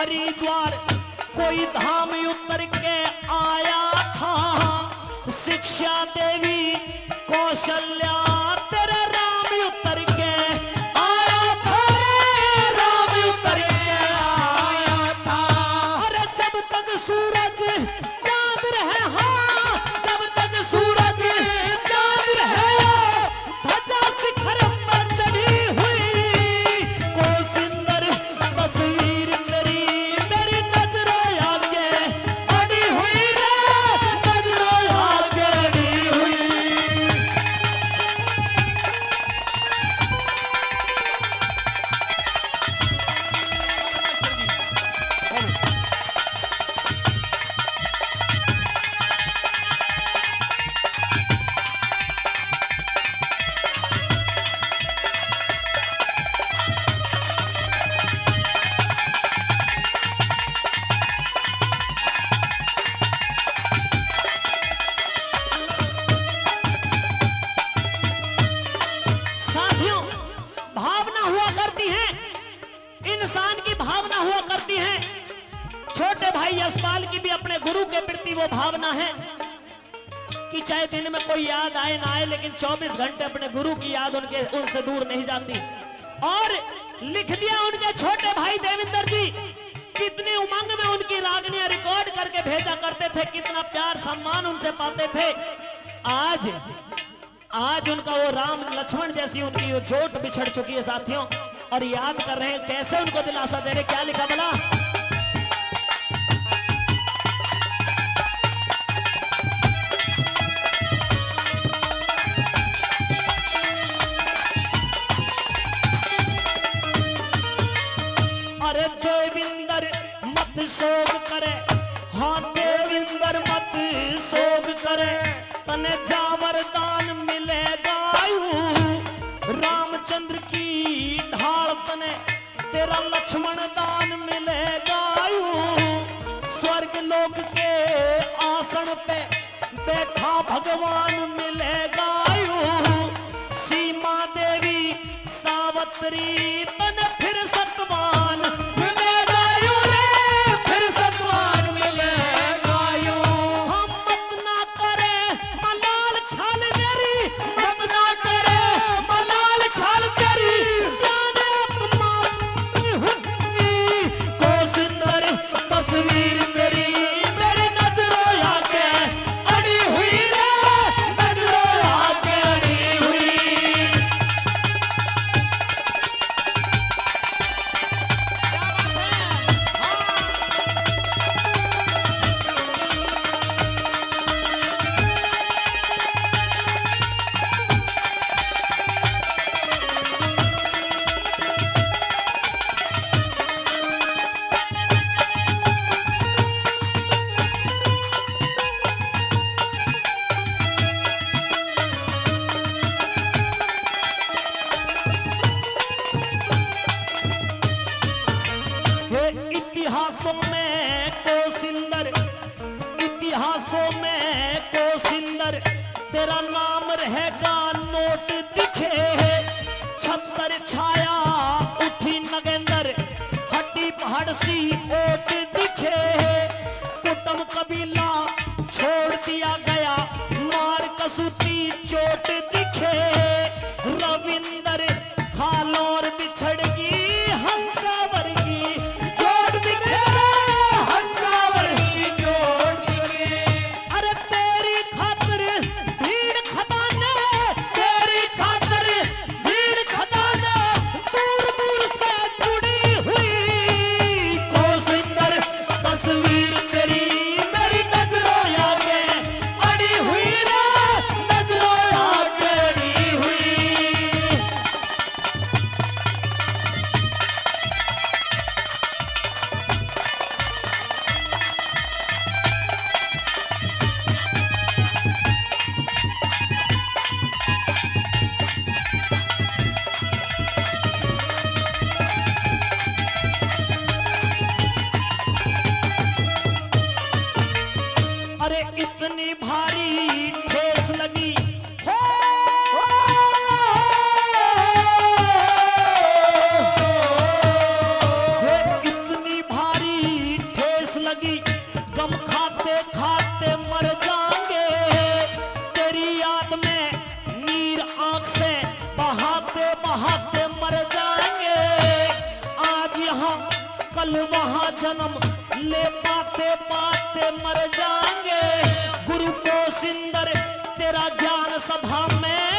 हरिद्वार कोई धाम उतर के आया था। शिक्षा देवी कौशल्या तेरा राम उतर के आया था, राम उतर के आया था। अरे जब तक सूरज चांद रहे, हाँ जब तक सूरज चांद रहे, ध्वजा शिखर पर चढ़ी हुई को सुंदर तस्वीर तेरी मेरी नजरों आगे अड़ी हुई रे, नजरों आगे अड़ी हुई। साथियों, भावना हुआ करती है, इंसान की भावना हुआ करती है। छोटे भाई यशपाल की भी अपने गुरु के प्रति वो भावना है कि चाहे दिन में कोई याद आए ना आए, लेकिन 24 घंटे अपने गुरु की याद उनसे दूर नहीं जाती। और लिख दिया उनके छोटे भाई देवेंद्र जी, कितनी उमंग में उनकी रागनियां रिकॉर्ड करके भेजा करते थे, कितना प्यार सम्मान उनसे पाते थे। आज उनका वो राम लक्ष्मण जैसी उनकी वो जोट बिछड़ चुकी है साथियों, और याद कर रहे हैं कैसे उनको दिलासा दे रहे। क्या लिखा बोला, अरे देविंदर मत शोक करे, हाँ देविंदर मत शोक करे, तने जावर दान मिलेगा यूं। रामचंद्र की ढाल तने तेरा लक्ष्मण दान मिलेगा यूं। स्वर्ग लोक के आसन पे बैठा भगवान मिलेगा यूं। सीमा देवी सावत्री तने फिर सतवान मिलेगा यूं रे, फिर सतवान मिलेगा यूं। हम मत ना करे मलाल खाल मेरी, मत ना करे मलाल खाल तेरी, जाने आत्मा हुई को सुंदर तस्वीर तेरी मेरी नजरों आगे अड़ी हुई रे, नजरों आगे अड़ी हुई। हे इतिहासों में कोसिंदर, इतिहासों में कोसिंदर तेरा नाम रहेगा नोट दिखे। छत्तर छाया उठी नगेंदर, हड्डी पहाड़ सी ओट दिखे। कुटुंब कबीला छोड़ दिया गया, मार कसूती चोट दिखे। रविंदर खालौर बिछड़गी हंसावर की जोड़ दिखे, हंसावर की जोड़ दिखे। अरे तेरी खातिर भीड़ खदाने, तेरी खातिर भीड़ खदाने दूर दूर से जुड़ी हुई को सुंदर तस्वीर तेरी मेरी नजरों आगे अड़ी हुई रे, नजरों आगे अड़ी हुई। अरे इतनी भारी ठेस लगी हो, हे इतनी भारी काल वहां जन्म ले पाते पाते मर जाएंगे। गुरु को सिंदर तेरा ज्ञान सभा में